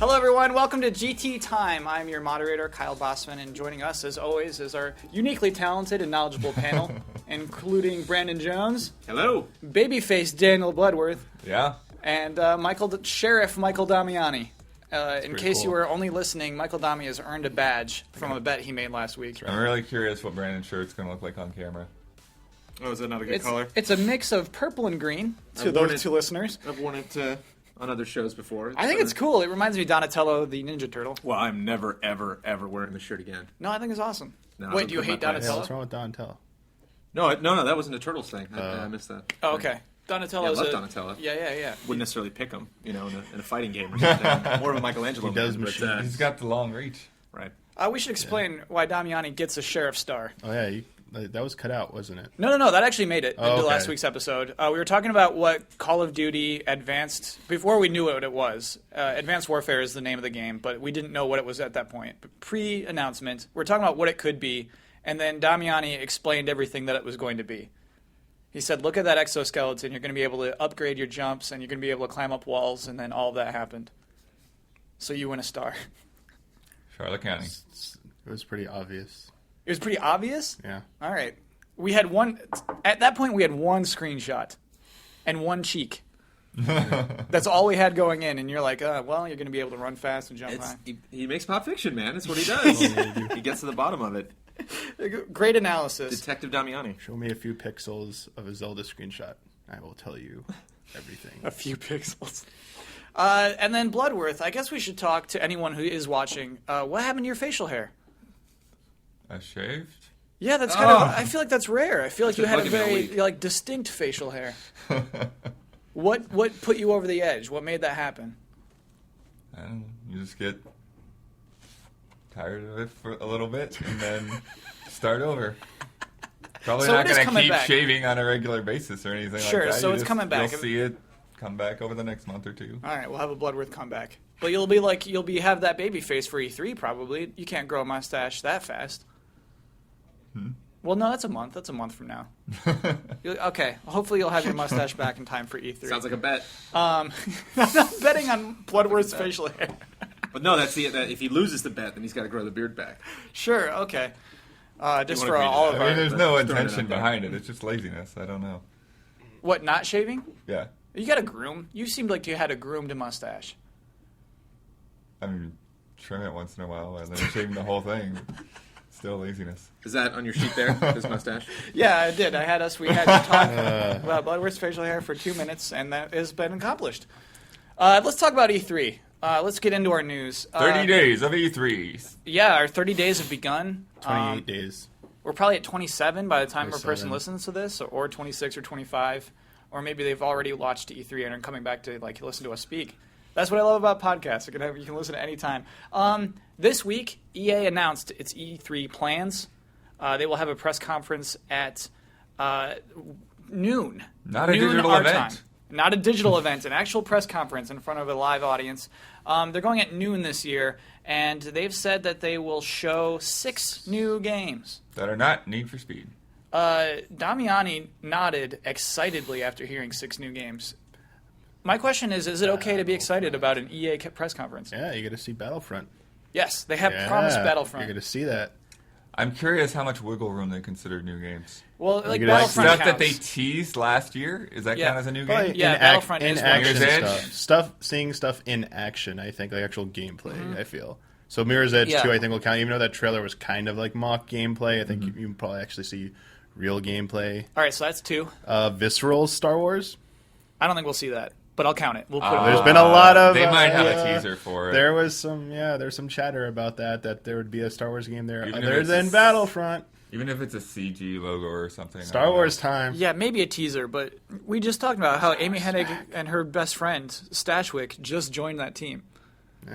Hello, everyone. Welcome to GT Time. I'm your moderator, Kyle Bossman, and joining us, as always, is our uniquely talented and knowledgeable panel, including Brandon Jones. Hello. Babyface Daniel Bloodworth. Yeah. And Sheriff Michael Damiani. In case cool. you were only listening, Michael Dami has earned a badge from a bet he made last week. I'm really curious what Brandon's shirt's going to look like on camera. Oh, is that not a good color? It's a mix of purple and green to those two listeners. I've worn it on other shows before. I think it's cool. It reminds me of Donatello, the Ninja Turtle. Well, I'm never, ever, ever wearing this shirt again. No, I think it's awesome. No, Wait, do you hate Yeah, Donatello? what's wrong with Donatello? No, that wasn't a Turtles thing. I missed that. Oh, okay. Donatello's I love Donatello. Yeah. Wouldn't necessarily pick him, in a fighting game or something. More of a Michelangelo. He does man, machines. He's got the long reach. Right. We should explain why Damiani gets a sheriff star. Oh yeah, that was cut out, wasn't it? No, that actually made it into okay. last week's episode. We were talking about what Call of Duty Advanced, before we knew what it was. Advanced Warfare is the name of the game, but we didn't know what it was at that point. But pre-announcement, we're talking about what it could be, and then Damiani explained everything that it was going to be. He said, look at that exoskeleton, you're going to be able to upgrade your jumps, and you're going to be able to climb up walls, and then all of that happened. So you win a star. Charlotte County. It was pretty obvious. It was pretty obvious? Yeah. All right. At that point, we had one screenshot and one cheek. That's all we had going in, and you're like, well, you're going to be able to run fast and jump high. He makes Pop Fiction, man. That's what he does. He gets to the bottom of it. Great analysis. Detective Damiani. Show me a few pixels of a Zelda screenshot. I will tell you everything. A few pixels. And then Bloodworth. I guess we should talk to anyone who is watching. What happened to your facial hair? I shaved? Yeah, that's kind of. I feel like that's rare. I feel like you had a bugging me all very week. distinct facial hair. What put you over the edge? What made that happen? I don't know. You just get tired of it for a little bit and then start over. Probably So not it is going to coming keep back. shaving on a regular basis or anything Sure, like that. so it's coming back. You'll see it come back over the next month or two. All right, we'll have a Bloodworth comeback. But you'll have that baby face for E3 probably. You can't grow a mustache that fast. Well, no, that's a month. That's a month from now. Okay, hopefully you'll have your mustache back in time for E3. Sounds like a bet. I'm not betting on Bloodworth's facial hair. But no, that's if he loses the bet, then he's got to grow the beard back. Sure, okay. Just won't for agree to all that. of I mean, our... there's no throwing it intention out there. behind it. It's just laziness. I don't know. What, not shaving? Yeah. You got to groom. You seemed like you had a groomed mustache. I mean, trim it once in a while and then shaving the whole thing. Still laziness. Is that on your sheet there, his mustache? Yeah, I did. We had to talk about Bloodworth's facial hair for 2 minutes, and that has been accomplished. Let's talk about E3. Let's get into our news. 30 days of E3s. Yeah, our 30 days have begun. 28 days. We're probably at 27 by the time a person 27. listens to this, or 26 or 25, or maybe they've already watched E3 and are coming back to listen to us speak. That's what I love about podcasts. You can listen at any time. This week, EA announced its E3 plans. They will have a press conference at noon. Not a Noon digital our event. time. Not a digital event, an actual press conference in front of a live audience. They're going at noon this year, and they've said that they will show 6 new games. That are not Need for Speed. Damiani nodded excitedly after hearing 6 new games. My question is it okay to be excited about an EA press conference? Yeah, you get to see Battlefront. Yes, they have promised Battlefront. You're going to see that. I'm curious how much wiggle room they consider new games. Well, You get Battlefront Stuff counts. that they teased last year? Is that Yeah. count as a new Probably game? Yeah, Battlefront in is action Mirror's Edge. seeing stuff in action. I think like actual gameplay. I feel so. Mirror's Edge Yeah. 2, I think will count. Even though that trailer was kind of like mock gameplay, I think you can probably actually see real gameplay. All right, so that's 2. Visceral Star Wars. I don't think we'll see that, but I'll count it. We'll put it. There's been a lot of. They might have a teaser for it. There was there's some chatter about that there would be a Star Wars game there Even if other it's than a- Battlefront. Even if it's a CG logo or something. I Star don't know. Wars time. Yeah, maybe a teaser, but we just talked about how Amy Hennig and her best friend Stashwick just joined that team.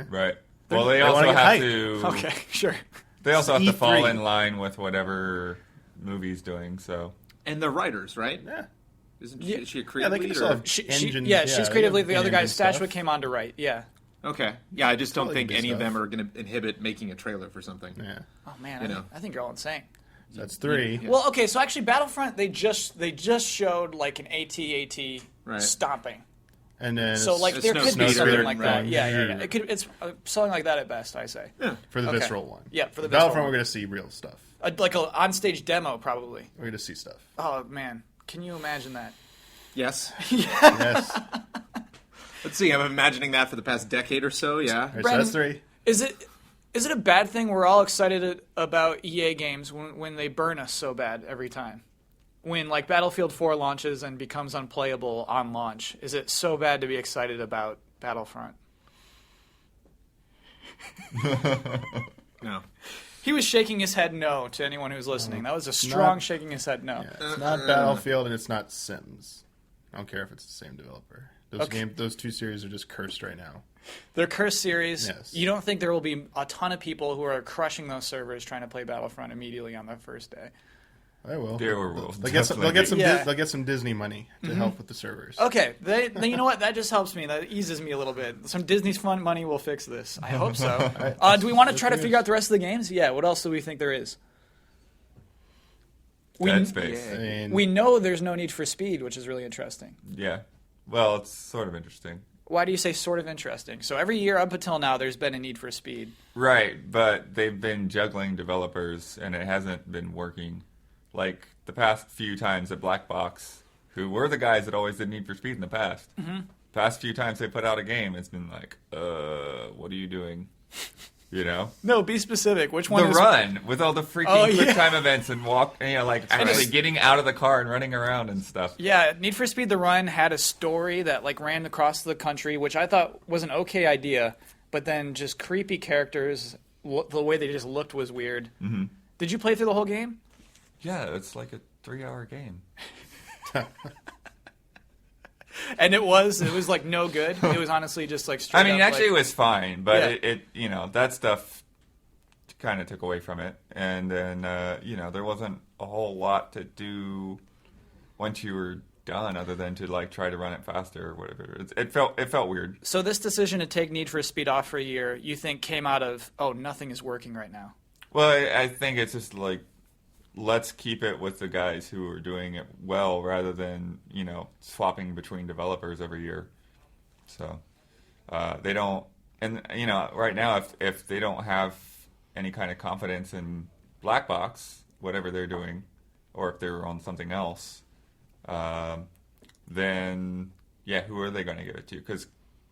Right. Well, they They also wanna get have hype. to. Okay, sure. They also have to E3. fall in line with whatever movie's doing. So And they're writers, right? Yeah. Is Yeah. she a Yeah, creative they can lead? still Or? have She's engines. creative lead. they The have other guy, engine stuff. Stashwick, came on to write. Yeah. Okay. Yeah, I just don't Totally think good any of stuff. them are going to inhibit making a trailer for something. Yeah. Oh man, You know. I think you're all insane. So that's 3. Yeah. Well, okay, so actually, Battlefront they just showed like an AT-AT Right. stomping. And then So like It's there no could be speeder, something like that. right. Yeah. It's something like that at best, I say. for the Okay. visceral one. Yeah, for the visceral Battlefront, one. we're going to see real stuff. Like a on-stage demo, probably. We're going to see stuff. Oh man, can you imagine that? Yes. Yes. Let's see. I'm imagining that for the past decade or so. Yeah. All right, so Brandon- that's 3. Is it a bad thing we're all excited about EA games when they burn us so bad every time? When like Battlefield 4 launches and becomes unplayable on launch, is it so bad to be excited about Battlefront? No. He was shaking his head no to anyone who's listening. That was a strong Not- shaking his head no. Yeah, it's not Battlefield and it's not Sims. I don't care if it's the same developer. Those two series are just cursed right now. They're cursed series. Yes. You don't think there will be a ton of people who are crushing those servers trying to play Battlefront immediately on the first day? I will. There will They'll get some. They'll definitely get some. be. Yeah. They'll get some Disney money to help with the servers. Okay, then you know what? That just helps me. That eases me a little bit. Some Disney's fun money will fix this. I hope so. Do we want to try to figure out the rest of the games? Yeah. What else do we think there is? Dead Space. I mean, We know there's no Need for Speed, which is really interesting. Yeah. Well, it's sort of interesting. Why do you say sort of interesting? So every year up until now, there's been a Need for Speed. Right, but they've been juggling developers, and it hasn't been working. Like the past few times at Black Box, who were the guys that always did Need for Speed in the past. Past few times they put out a game, it's been like, what are you doing? You know? No, be specific. Which one The is run with all the freaking Oh, quick yeah. time events and actually getting out of the car and running around and stuff. Yeah, Need for Speed The Run had a story that like ran across the country, which I thought was an okay idea, but then just creepy characters. The way they just looked was weird. Mm-hmm. Did you play through the whole game? Yeah, it's like a 3-hour game. And it was like no good. It was honestly just like straight I mean, up, actually, like, it was fine, but Yeah. it that stuff kind of took away from it, and then there wasn't a whole lot to do once you were done, other than to like try to run it faster or whatever. It felt weird. So this decision to take Need for Speed off for a year, you think came out of nothing is working right now? Well, I think it's just like, let's keep it with the guys who are doing it well, rather than swapping between developers every year. So they don't, and right now, if they don't have any kind of confidence in Black Box, whatever they're doing, or if they're on something else, then who are they going to give it to? Because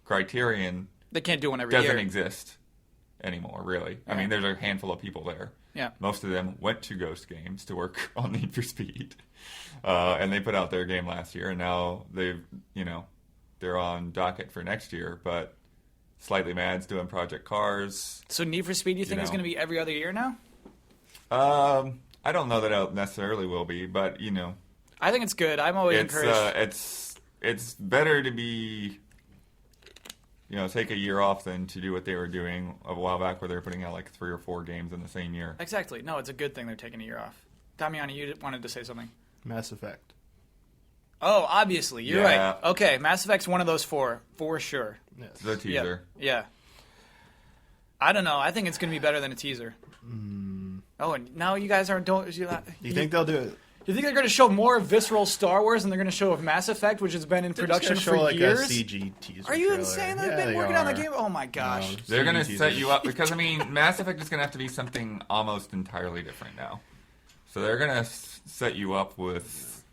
Criterion They can't do one every doesn't year. exist anymore, really. I Yeah. mean, there's a handful of people there. Yeah. Most of them went to Ghost Games to work on Need for Speed, and they put out their game last year, and now they're on docket for next year. But Slightly Mad's doing Project Cars. So Need for Speed, you think is going to be every other year now? I don't know that it necessarily will be, but I think it's good. I'm always encouraged. it's better to be. Take a year off than to do what they were doing a while back, where they were putting out like 3 or 4 games in the same year. Exactly. No, it's a good thing they're taking a year off. Damiani, you wanted to say something. Mass Effect. Oh, obviously. You're Yeah. right. Okay, Mass Effect's one of those 4, for sure. Yes. The teaser. Yeah. I don't know. I think it's going to be better than a teaser. Oh, and now you guys aren't... You think they'll do it? You think they're going to show more visceral Star Wars than they're going to show of Mass Effect, which has been in production show for like years? a CG teaser. Are you trailer. insane? They've Yeah, been they working on the are. game. Oh my gosh. No, They're going to CG set teasers. you up because, I mean, Mass Effect is going to have to be something almost entirely different now. So they're going to set you up with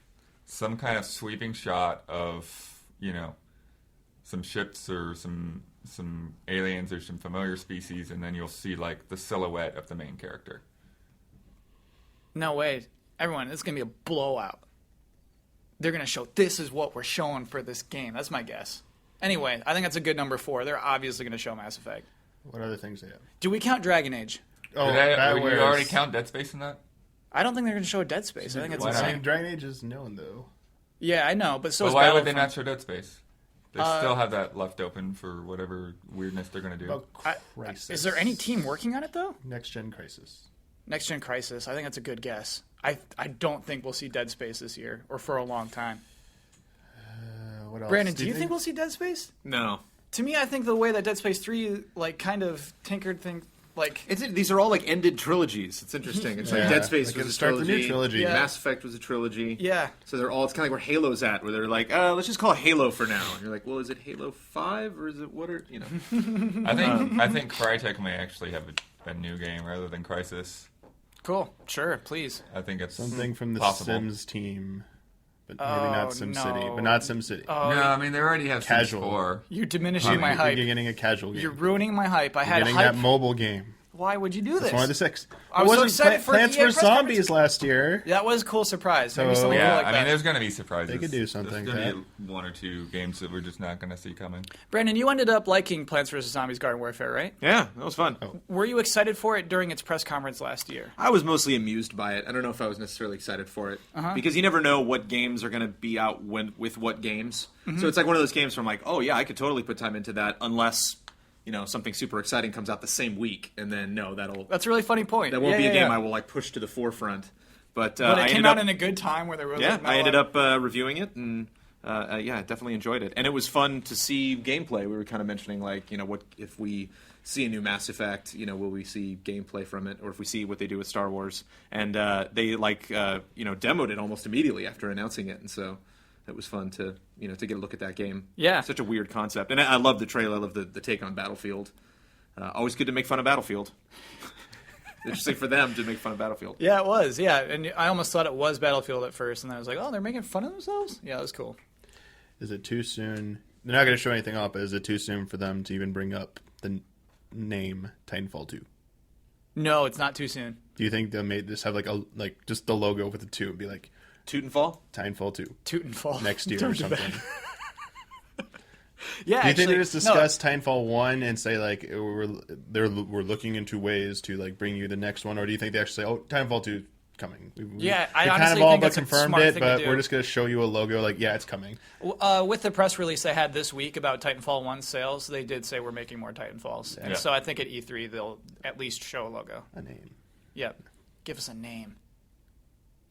some kind of sweeping shot of, some ships or some aliens or some familiar species, and then you'll see, like, the silhouette of the main character. No way. Everyone, it's going to be a blowout. They're going to show, this is what we're showing for this game. That's my guess. Anyway, I think that's a good number 4. They're obviously going to show Mass Effect. What other things they have? Do we count Dragon Age? Oh, Would you was- already count Dead Space in that? I don't think they're going to show a Dead Space. I think it's Why not? I insane. mean, Dragon Age is known though. Yeah, I know, but so But is why would they Battlefront. not show Dead Space? They still have that left open for whatever weirdness they're going to do. About Crisis. Is there any team working on it, though? Next Gen Crisis? Next Gen Crisis. I think that's a good guess. I don't think we'll see Dead Space this year or for a long time. What else? Brandon, do you think we'll see Dead Space? No. To me, I think the way that Dead Space 3 kind of tinkered Like, These are all like ended trilogies. It's interesting. It's like Dead Space Like, was to a start the trilogy. new trilogy. Yeah. Mass Effect was a trilogy. yeah. So they're all. It's kind of like where Halo's at, where they're like, let's just call it Halo for now. And you're like, well, is it Halo 5 or is it what are you know? I think Crytek may actually have a new game rather than Crysis. Cool. Sure, please. I think it's Something from the possible. Sims team, but maybe not SimCity. no. But not SimCity. No, I mean they already have Casual. Sims 4. You're diminishing my hype. You're getting a casual game. You're ruining my hype. I You're had getting hype. that mobile game. Why would you do It's this? one of the 6. I was so It wasn't excited for Plants EA vs. press conference. Zombies last year. That was a cool surprise. Maybe So- something Yeah, cool like I that. mean there's going to be surprises. They could do something, There's going to be 1 or 2 games that we're just not going to see coming. Brandon, you ended up liking Plants vs. Zombies Garden Warfare, right? Yeah, that was fun. Were you excited for it during its press conference last year? I was mostly amused by it. I don't know if I was necessarily excited for it because you never know what games are going to be out with what games. So it's like one of those games where I'm like, oh yeah, I could totally put time into that unless something super exciting comes out the same week, and then That's a really funny point. that won't be a Yeah. game I will like push to the forefront. But, But I it came ended out up, in a good time where there was yeah, like, no I ended other- up reviewing it and. Yeah, definitely enjoyed it, and it was fun to see gameplay. We were kind of mentioning, like, what if we see a new Mass Effect? Will we see gameplay from it, or if we see what they do with Star Wars? And they demoed it almost immediately after announcing it, and so it was fun to to get a look at that game. Yeah. Such a weird concept, and I love the trailer. I love the take on Battlefield. Always good to make fun of Battlefield. Interesting for them to make fun of Battlefield. Yeah, it was. Yeah, and I almost thought it was Battlefield at first, and then I was like, oh, they're making fun of themselves? Yeah, that was cool. Is it too soon? They're not going to show anything up, but is it too soon for them to even bring up the name Titanfall 2? No, it's not too soon. Do you think they'll just have like just the logo with the 2 and be like Toot-and-fall? Titanfall 2 Toot and fall. next year or Don't do something? that. Yeah, Do you think actually, they just discuss Titanfall 1 and say like we're looking into ways to like bring you the next one, or do you think they actually say, oh, Titanfall 2 coming? Yeah, I we kind honestly of all think but that's a confirmed smart it, thing to but do. we're just going to show you a logo like, yeah, it's coming. With the press release they had this week about Titanfall 1 sales, they did say we're making more Titanfalls. And Yeah. so I think at E3 they'll at least show a logo. A name. Yep. Give us a name.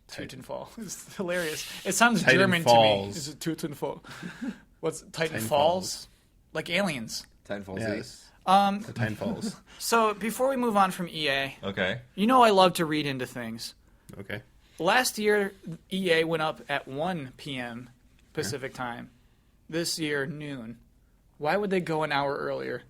Titanfall. It's hilarious. It sounds Titan German Falls. to me. Is it Titanfall? What's Titan Titan Falls? Like aliens. Titanfall Z. Yes. The Titanfalls. So before we move on from EA, Okay. I love to read into things. Okay. Last year, EA went up at 1 p.m. Pacific time. This year, noon. Why would they go an hour earlier?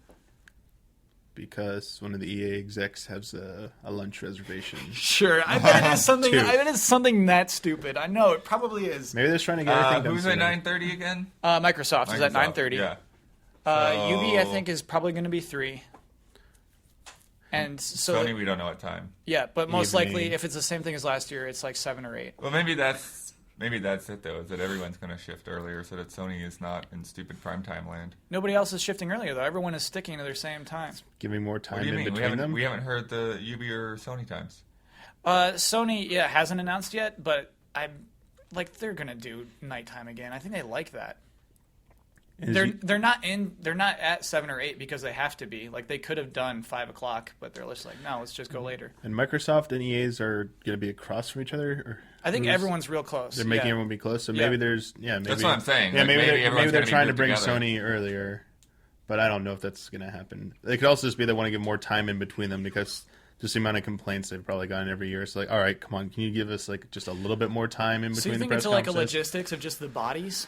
Because one of the EA execs has a lunch reservation. Sure, I bet it is something. Two. I bet it's something that stupid. I know it probably is. Maybe they're just trying to get everything done Who's at sooner. 9:30 again? Microsoft is at Microsoft, 9:30. Yeah. UB I So- think is probably going to be 3. And so Sony, we don't know what time. yeah, but most Evening. likely if it's the same thing as last year, it's like 7 or 8. Well, maybe that's it though. Is that everyone's going to shift earlier so that Sony is not in stupid primetime land? Nobody else is shifting earlier though. Everyone is sticking to their same time. Giving more What time do you in mean? between them. We haven't heard the UB or Sony times. Sony hasn't announced yet, but they're going to do nighttime again. I think they like that. Is They're not at 7 or 8 because they have to be. Like they could have done 5 o'clock, but they're just like, no, let's just go later. and Microsoft and EA's are going to be across from each other? Or I think who's- everyone's real close. They're making yeah. everyone be close, so Yeah. maybe there's maybe That's what I'm saying. Yeah, Like, maybe maybe everyone's they're gonna be trying to grouped bring together. Sony earlier, but I don't know if that's going to happen. It could also just be they want to give more time in between them because just the amount of complaints they've probably gotten every year. It's like, all right, come on, can you give us like just a little bit more time in So between you the think press it's like a conferences? logistics of just the bodies?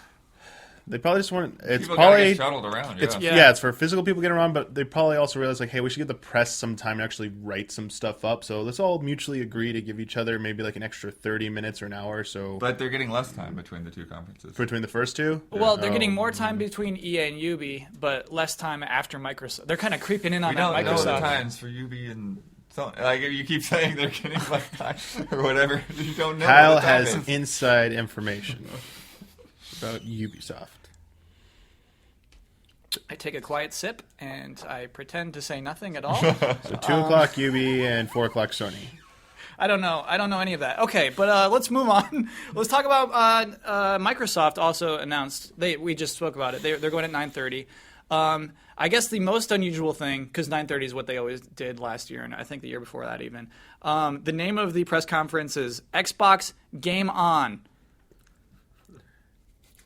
They probably just want it's People gotta probably get shuttled around. it's Yeah. Yeah. it's for physical people getting around, but they probably also realize like, hey, we should give the press some time to actually write some stuff up. So let's all mutually agree to give each other maybe like an extra 30 minutes or an hour. So But they're getting less time between the two conferences. between the first two, Well, they're Oh. getting more time between EA and UB, but less time after Microsoft. They're kind of creeping in on We that don't know the Microsoft. times for UB and Sony. Like you keep saying they're getting less time or whatever. You don't know. Kyle what the time has is. inside information about Ubisoft. I take a quiet sip and I pretend to say nothing at all. So 2 o'clock UB and 4 o'clock Sony. I don't know any of that. Okay, but let's move on. Let's talk about Microsoft. Also announced we just spoke about it. They're going at 9:30. I guess the most unusual thing, because 9:30 is what they always did last year, and I think the year before that even. The name of the press conference is Xbox Game On.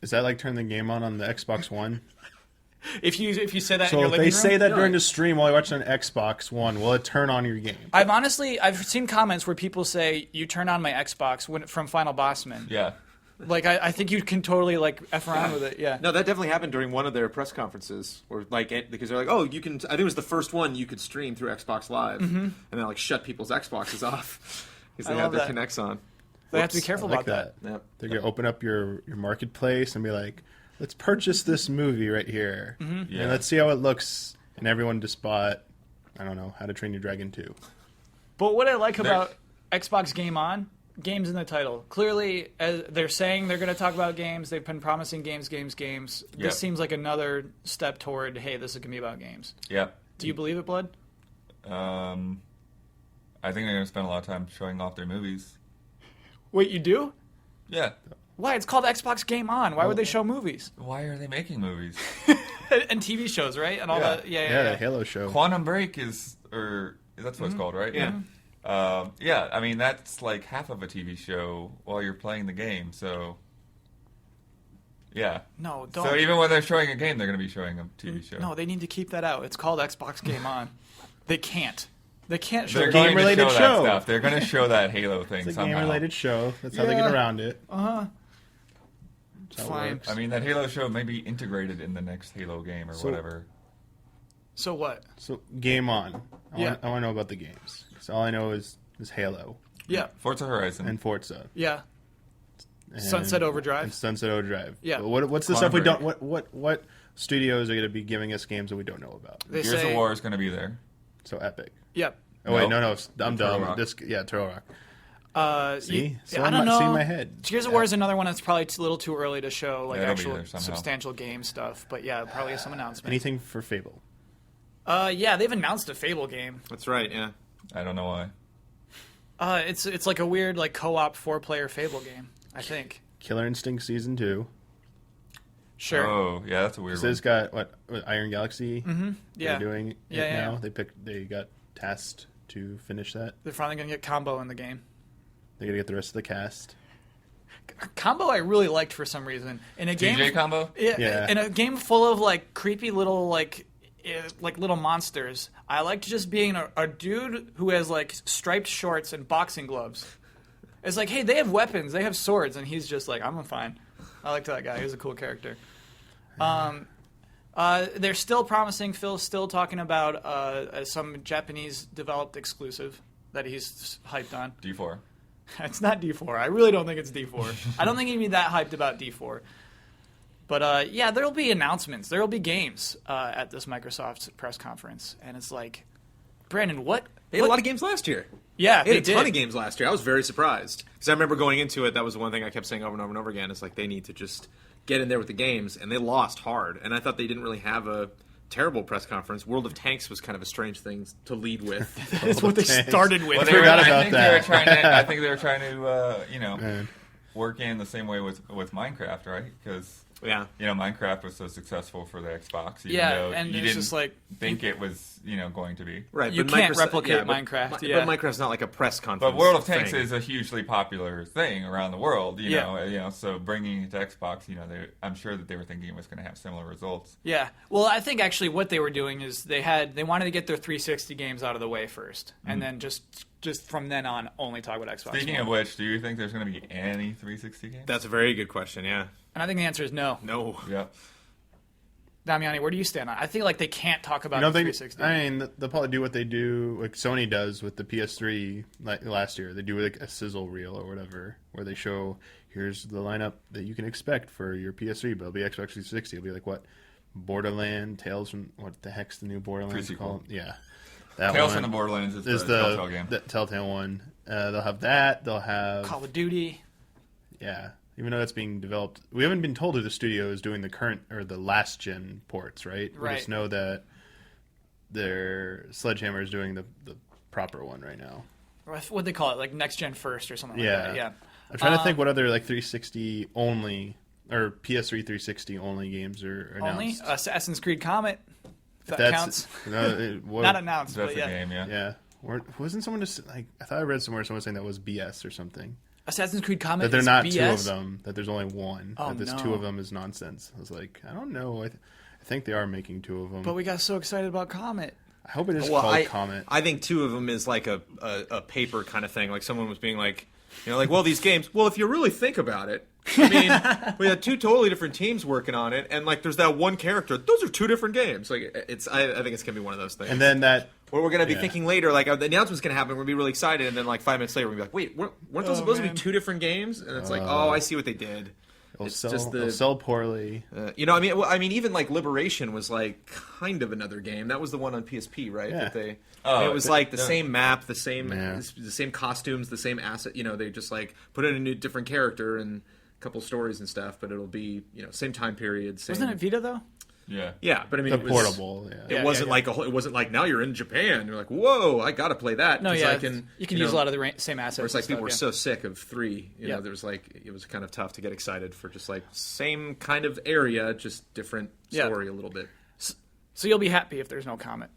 Is that like turn the game on the Xbox One? If you say that in So your if living they room, say that you're during like- the stream while you're watching an Xbox One, will it turn on your game? I've seen comments where people say you turn on my Xbox from Final Bossman. Yeah. Like I think you can totally like f around with it. Yeah. No, that definitely happened during one of their press conferences, or because they're like, "Oh, you can." I think it was the first one you could stream through Xbox Live, and they like shut people's Xboxes off because I they had love their that. Connects on. They have to be Whoops. careful I like about that. Yep. They're gonna open up your marketplace and be like, let's purchase this movie right here, Yeah. and let's see how it looks. And everyone just bought, I don't know, How to Train Your Dragon 2. But what I like about Xbox Game On, games in the title. Clearly, as they're saying they're going to talk about games. They've been promising games. Yep. This seems like another step toward, hey, this is going to be about games. Yeah. Do you believe it, Blood? I think they're going to spend a lot of time showing off their movies. Wait, you do? Yeah. Why? It's called Xbox Game On. Why would they show movies? Why are they making movies? And TV shows, right? And all Yeah. that. Yeah, the Halo show. Quantum Break is, or that's what it's called, right? Yeah. Yeah, I mean, that's like half of a TV show while you're playing the game, so... Yeah. No, don't. So even when they're showing a game, they're going to be showing a TV show. No, they need to keep that out. It's called Xbox Game On. They can't. They can't show They're games. going to game-related show show. that stuff. They're going to show that Halo thing It's a somehow. game-related show. That's how they Yeah. get around it. Uh-huh. That's how it Fine. works. I mean, that Halo show may be integrated in the next Halo game or So- whatever. So what? So, Game On. I Yeah. want to know about the games. So all I know is Halo Yeah. Forza Horizon. and Forza. Yeah. And, Sunset Overdrive. And Sunset Overdrive. Yeah. But what's the Quantum stuff we don't? Break. What studios are going to be giving us games that we don't know about? They Gears say, of War is going to be there. So Epic. Yep. Oh wait, No. no, I'm Turtle dumb. Rock. Turtle Rock. See? So I don't know. See in my head. Gears of War is another one that's probably a little too early to show like Yeah, it'll be actual there somehow. substantial game stuff. But yeah, probably some announcement. Anything for Fable? Yeah, they've announced a Fable game. That's right. Yeah. I don't know why. It's like a weird like co-op 4-player Fable game. I think. Killer Instinct Season 2. Sure. Oh, yeah, that's a weird So one. it's got what Iron Galaxy. Mm-hmm. Yeah. They're doing it Yeah, yeah, now. yeah. They got tasked to finish that. They're finally gonna get Combo in the game. They got to get the rest of the cast. Combo I really liked for some reason in a game. DJ combo? Yeah, in a game full of like creepy little like little monsters. I liked just being a dude who has like striped shorts and boxing gloves. It's like, hey, they have weapons, they have swords, and he's just like, I'm fine. I liked that guy. He was a cool character. They're still promising. Phil's still talking about some Japanese developed exclusive that he's hyped on. D4. It's not D4. I really don't think it's D4. I don't think he'd be that hyped about D4. But yeah, there'll be announcements. There'll be games at this Microsoft press conference, and it's like, Brandon, what? They had a lot of games last year. Yeah, They had they a ton did. of games last year. I was very surprised because I remember going into it. That was the one thing I kept saying over and over and over again. It's like they need to just get in there with the games, and they lost hard. And I thought they didn't really have a terrible press conference. World of Tanks was kind of a strange thing to lead with. That's what they started with. Well, I forgot about I think that. They were trying to, I think they were trying to, Man. work in the same way with Minecraft, right? Because Yeah. Minecraft was so successful for the Xbox. Even Yeah, though and you it's didn't just like think it was, going to be. Right, You but can't Microsoft- replicate but- Minecraft, But yeah. Minecraft's not like a press conference. But World of Tanks thing. is a hugely popular thing around the world, you Yeah. know. So bringing it to Xbox, I'm sure that they were thinking it was going to have similar results. Yeah. Well, I think actually what they were doing is they wanted to get their 360 games out of the way first, and then just from then on only talk about Xbox. Speaking One. of which, do you think there's going to be any 360 games? That's a very good question. Yeah. And I think the answer is no. No. Yeah. Damiani, where do you stand on it? I think like they can't talk about I don't the think. 360. I mean, they'll probably do what they do, like Sony does with the PS3 like last year. They do like a sizzle reel or whatever, where they show here's the lineup that you can expect for your PS3, but it'll be Xbox 360. It'll be like what Borderland, Tales from what the heck's the new Borderlands Prequel. called? Yeah, that Tales one from the Borderlands is is the Telltale game. the Telltale one. They'll have that. They'll have Call of Duty. yeah. Even though that's being developed, we haven't been told who the studio is doing the current or the last gen ports, right? We Right. just know that their Sledgehammer is doing the proper one right now. What they call it, like next gen first or something Yeah. like that. Yeah. I'm trying to think what other like 360 only or PS3 360 only games are Only announced. Assassin's Creed Comet. If that That's counts. what, Not announced, That's but a yeah. game, yeah. yeah. Wasn't someone just like I thought I read somewhere someone saying that was BS or something. Assassin's Creed Comet. That they're is not BS? two of them. That there's only one. Oh, that there's no. two of them is nonsense. I was like, I don't know. I think they are making 2 of them. But we got so excited about Comet. I hope it is Well, called Comet. I think 2 of them is like a paper kind of thing. Like someone was being like, like, well, these games. Well, if you really think about it, I mean, we had 2 totally different teams working on it, and like, there's that one character. Those are 2 different games. Like, I think it's gonna be one of those things. And then that. Or we're gonna be thinking later, like, the announcement's gonna happen. We're gonna be really excited, and then like 5 minutes later, we're gonna be like, wait, weren't those supposed to be 2 different games? And it's like, oh, I see what they did. It'll sell poorly. I mean, even like Liberation was like kind of another game. That was the one on PSP, right? Yeah. It was like the same map, the same costumes, the same asset. They just like put in a new different character and a couple stories and stuff. But it'll be same time period. Wasn't it Vita though? Yeah. Yeah, but I mean, The portable. Yeah. It wasn't like it wasn't like now you're in Japan. You're like, whoa, I got to play that. No, 'cause yeah, I can, you can use a lot of the same assets. Or it's like and people were stuff, so sick of 3. Yeah. There was like it was kind of tough to get excited for just like same kind of area, just different story a little bit. So you'll be happy if there's no Comet.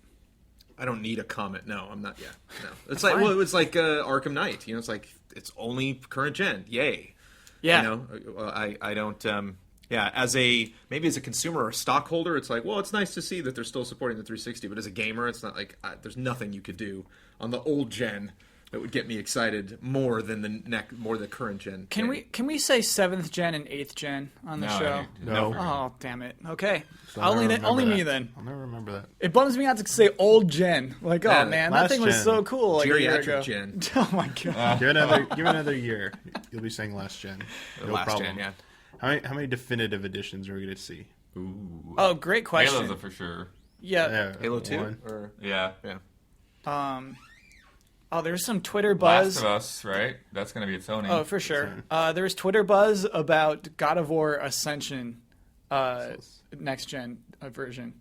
I don't need a Comet. No, I'm not yet. No, it's fine. it was like Arkham Knight. It's like it's only current gen. Yay. Yeah. I don't. As a consumer or a stockholder, it's like, well, it's nice to see that they're still supporting the 360. But as a gamer, it's not like there's nothing you could do on the old gen that would get me excited more than the current gen. Can we say 7th gen and 8th gen on the show? No. Oh, damn it. Okay. So I'll never Only remember me that. then. I'll never remember that. It bums me out to say old gen. Like, oh Yeah, man, that last thing was gen. so cool. Like a year Geriatric ago. gen. Oh my god. Give it another year. You'll be saying last gen. No Last problem. gen, yeah. How many definitive editions are we going to see? Ooh. Oh, great question. Halo's a for sure. Yeah. Halo 2? one. Or Yeah. Oh, there's some Twitter Last buzz. of Us, right? That's going to be at Sony. Oh, for sure. There was Twitter buzz about God of War Ascension next gen version.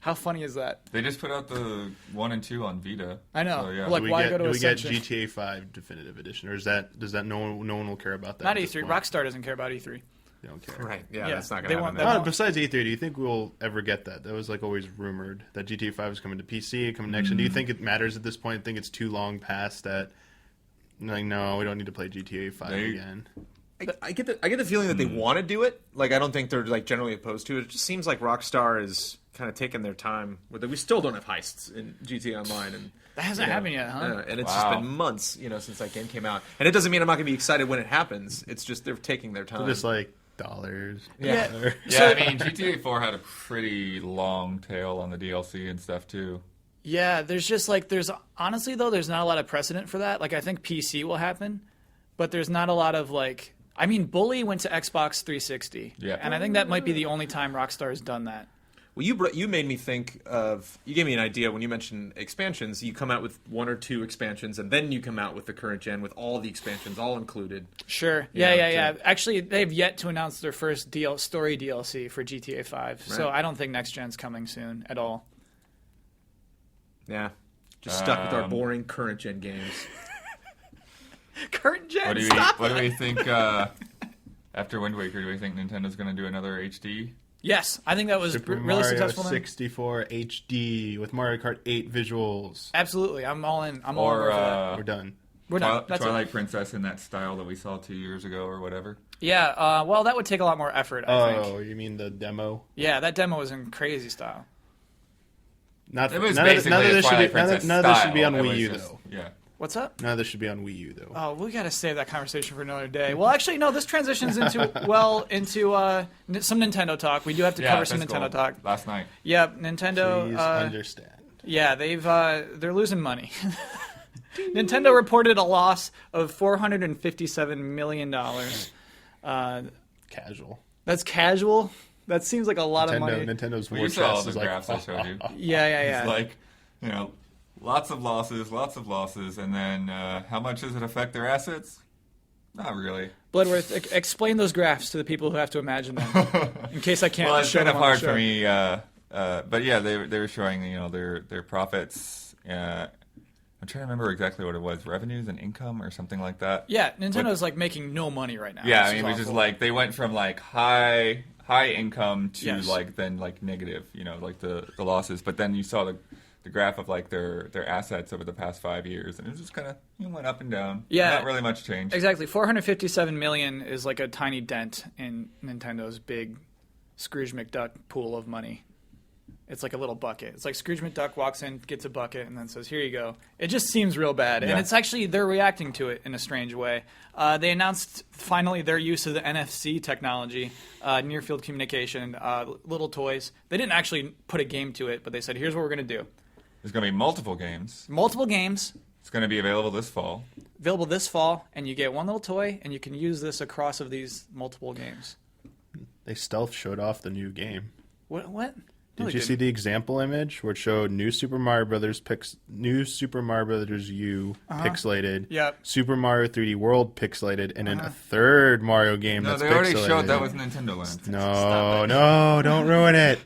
How funny is that? They just put out the 1 and 2 on Vita. I know. So, yeah. Like, why go to do we get Ascension? GTA 5 definitive edition, or does that no one will care about that? Not at this E3. point? Rockstar doesn't care about E E3. They don't care. right? Yeah, Yeah, that's not they going to want happen. that. Besides E3, do you think we'll ever get that? That was like always rumored that GTA 5 is coming to PC, coming next gen. Do you think it matters at this point? I think it's too long past that. Like, no, we don't need to play GTA 5 again. I get the feeling that they want to do it. Like, I don't think they're like generally opposed to it. It just seems like Rockstar is kind of taking their time with it. We still don't have heists in GTA Online, and That hasn't happened yet, huh? and it's just been months, since that game came out. And it doesn't mean I'm not going to be excited when it happens. It's just they're taking their time. So just like dollars. Yeah. Yeah, I mean, GTA 4 had a pretty long tail on the DLC and stuff, too. Yeah, there's honestly though, there's not a lot of precedent for that. Like, I think PC will happen, but there's not a lot of like. I mean, Bully went to Xbox 360, Yeah. and I think that might be the only time Rockstar has done that. Well, you made me think of. You gave me an idea when you mentioned expansions. You come out with 1 or 2 expansions, and then you come out with the current gen with all the expansions all included. Sure. Yeah. Actually, they've yet to announce their first story DLC for GTA 5, so I don't think next gen's coming soon at all. Yeah, just stuck with our boring current gen games. Current gen. What do we think after Wind Waker? Do we think Nintendo's going to do another HD? Yes, I think that was Super really Mario successful. 64 HD with Mario Kart 8 visuals. Absolutely, I'm all in. I'm all in Or for that. We're done. We're done. That's Twilight Princess in that style that we saw 2 years ago or whatever? it. Yeah. Well, that would take a lot more effort. I think. Oh, you mean the demo? Yeah, that demo was in crazy style. Not It was none of basically a this should Twilight be, Princess none of this should be on style. It Wii was U just- though. Yeah. What's up? None of this should be on Wii U though. Oh, we got to save that conversation for another day. Well, actually, no. This transitions into some Nintendo talk. We do have to cover some fiscal. Nintendo talk. Last night. Yeah, Nintendo. Please understand. Yeah, they're losing money. Nintendo reported a loss of $457 million. Casual. That's casual. That seems like a lot of money. Nintendo Well, war you saw chest the is like, graphs I showed you. Yeah. It's like, lots of losses, and then how much does it affect their assets? Not really. Bloodworth, explain those graphs to the people who have to imagine them, in case I can't. Well, it's show kind of them on the hard for show. me, but yeah, they were showing their profits. I'm trying to remember exactly what it was, revenues and income or something like that. Yeah, Nintendo's like making no money right now. Yeah, This I mean, is which is awful. like they went from like high income to Yes. like then like negative, like the losses. But then you saw the graph of like their assets over the past 5 years, and it just kind of went up and down. Yeah. Not really much change. Exactly. $457 million is like a tiny dent in Nintendo's big Scrooge McDuck pool of money. It's like a little bucket. It's like Scrooge McDuck walks in, gets a bucket, and then says, "Here you go." It just seems real bad, and Yeah. it's actually they're reacting to it in a strange way. They announced finally their use of the NFC technology, near field communication, little toys. They didn't actually put a game to it, but they said, "Here's what we're gonna do: There's going to be multiple games. multiple games It's going to be available this fall. available this fall, and you get one little toy, and you can use this across of these multiple games." They stealth showed off the new game. What? No, Did they you see didn't. the example image where it showed New Super Mario Brothers U pixelated, Yep. Super Mario 3D World pixelated, and then a third Mario game No, that's they already pixelated. showed that was Nintendo Land. No, don't ruin it.